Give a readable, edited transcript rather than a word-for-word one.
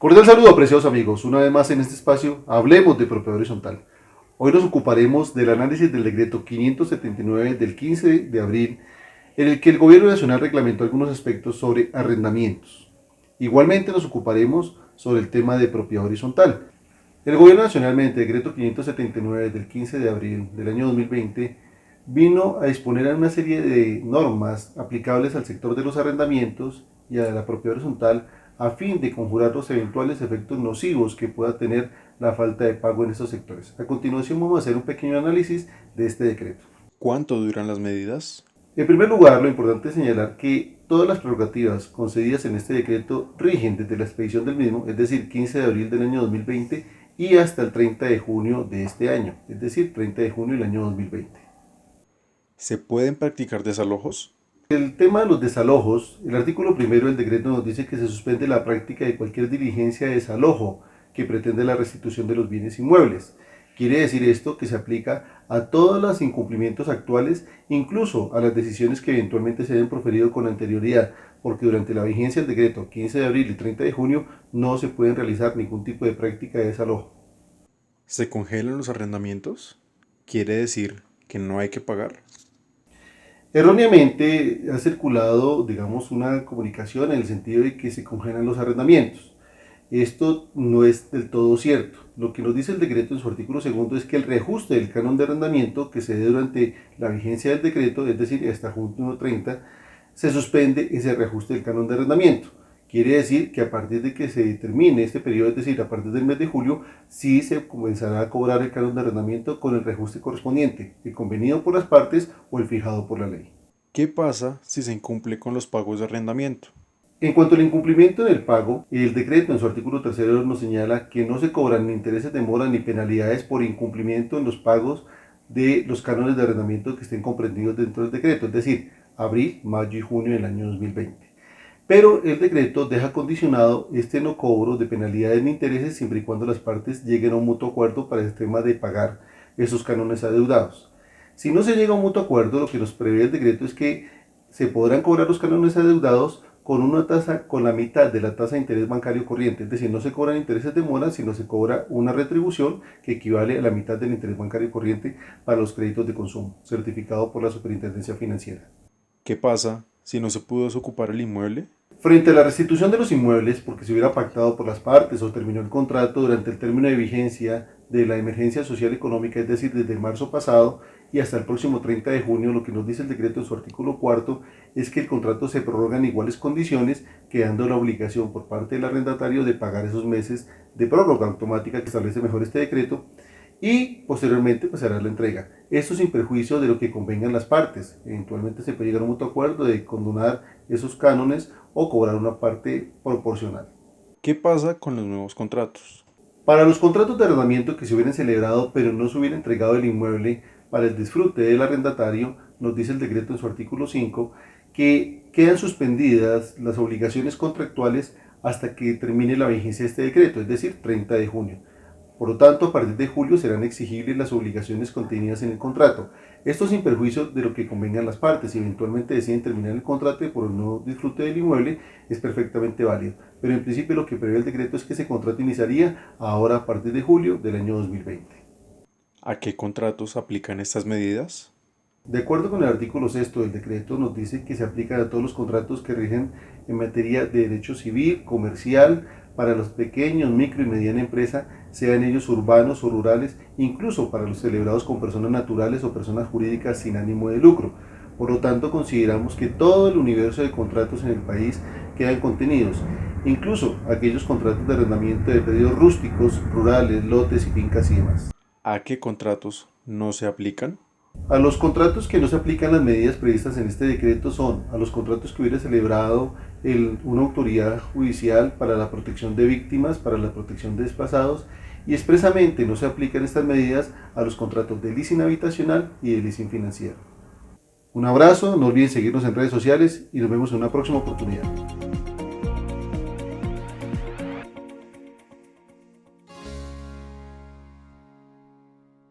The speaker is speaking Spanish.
Cordial saludo, preciados amigos. Una vez más en este espacio, hablemos de propiedad horizontal. Hoy nos ocuparemos del análisis del decreto 579 del 15 de abril, en el que el Gobierno Nacional reglamentó algunos aspectos sobre arrendamientos. Igualmente nos ocuparemos sobre el tema de propiedad horizontal. El Gobierno Nacional, mediante el decreto 579 del 15 de abril del año 2020, vino a disponer a una serie de normas aplicables al sector de los arrendamientos y a la propiedad horizontal a fin de conjurar los eventuales efectos nocivos que pueda tener la falta de pago en estos sectores. A continuación vamos a hacer un pequeño análisis de este decreto. ¿Cuánto duran las medidas? En primer lugar, lo importante es señalar que todas las prerrogativas concedidas en este decreto rigen desde la expedición del mismo, es decir, 15 de abril del año 2020 y hasta el 30 de junio de este año, es decir, 30 de junio del año 2020. ¿Se pueden practicar desalojos? El tema de los desalojos, el artículo primero del decreto nos dice que se suspende la práctica de cualquier diligencia de desalojo que pretende la restitución de los bienes inmuebles. Quiere decir esto que se aplica a todos los incumplimientos actuales, incluso a las decisiones que eventualmente se hayan proferido con anterioridad, porque durante la vigencia del decreto 15 de abril y 30 de junio no se pueden realizar ningún tipo de práctica de desalojo. ¿Se congelan los arrendamientos? ¿Quiere decir que no hay que pagar? Erróneamente ha circulado, digamos, una comunicación en el sentido de que se congelan los arrendamientos. Esto no es del todo cierto. Lo que nos dice el decreto en su artículo segundo es que el reajuste del canon de arrendamiento que se dé durante la vigencia del decreto, es decir, hasta junio 30, se suspende ese reajuste del canon de arrendamiento. Quiere decir que a partir de que se termine este periodo, es decir, a partir del mes de julio, sí se comenzará a cobrar el canon de arrendamiento con el reajuste correspondiente, el convenido por las partes o el fijado por la ley. ¿Qué pasa si se incumple con los pagos de arrendamiento? En cuanto al incumplimiento en el pago, el decreto en su artículo tercero nos señala que no se cobran ni intereses de mora ni penalidades por incumplimiento en los pagos de los cánones de arrendamiento que estén comprendidos dentro del decreto, es decir, abril, mayo y junio del año 2020. Pero el decreto deja condicionado este no cobro de penalidades ni intereses siempre y cuando las partes lleguen a un mutuo acuerdo para el tema de pagar esos cánones adeudados. Si no se llega a un mutuo acuerdo, lo que nos prevé el decreto es que se podrán cobrar los cánones adeudados con una tasa, con la mitad de la tasa de interés bancario corriente, es decir, no se cobran intereses de mora, sino se cobra una retribución que equivale a la mitad del interés bancario corriente para los créditos de consumo, certificado por la Superintendencia Financiera. ¿Qué pasa si no se pudo desocupar el inmueble? Frente a la restitución de los inmuebles, porque se hubiera pactado por las partes o terminó el contrato durante el término de vigencia de la emergencia social económica, es decir, desde marzo pasado y hasta el próximo 30 de junio, lo que nos dice el decreto en su artículo cuarto es que el contrato se prorroga en iguales condiciones, quedando la obligación por parte del arrendatario de pagar esos meses de prórroga automática que establece mejor este decreto, y posteriormente pues hará la entrega. Esto sin perjuicio de lo que convengan las partes. Eventualmente se puede llegar a un mutuo acuerdo de condonar esos cánones o cobrar una parte proporcional. ¿Qué pasa con los nuevos contratos? Para los contratos de arrendamiento que se hubieran celebrado pero no se hubiera entregado el inmueble para el disfrute del arrendatario, nos dice el decreto en su artículo 5 que quedan suspendidas las obligaciones contractuales hasta que termine la vigencia de este decreto, es decir, 30 de junio. Por lo tanto, a partir de julio serán exigibles las obligaciones contenidas en el contrato. Esto sin perjuicio de lo que convengan las partes. Si eventualmente deciden terminar el contrato por el no disfrute del inmueble, es perfectamente válido. Pero en principio lo que prevé el decreto es que ese contrato iniciaría ahora a partir de julio del año 2020. ¿A qué contratos aplican estas medidas? De acuerdo con el artículo 6 del decreto, nos dice que se aplican a todos los contratos que rigen en materia de derecho civil, comercial, para los pequeños, micro y mediana empresa, sean ellos urbanos o rurales, incluso para los celebrados con personas naturales o personas jurídicas sin ánimo de lucro. Por lo tanto, consideramos que todo el universo de contratos en el país quedan contenidos, incluso aquellos contratos de arrendamiento de predios rústicos, rurales, lotes y fincas y demás. ¿A qué contratos no se aplican? A los contratos que no se aplican las medidas previstas en este decreto son a los contratos que hubiera celebrado una autoridad judicial para la protección de víctimas, para la protección de desplazados, y expresamente no se aplican estas medidas a los contratos de leasing habitacional y de leasing financiero. Un abrazo, no olviden seguirnos en redes sociales y nos vemos en una próxima oportunidad.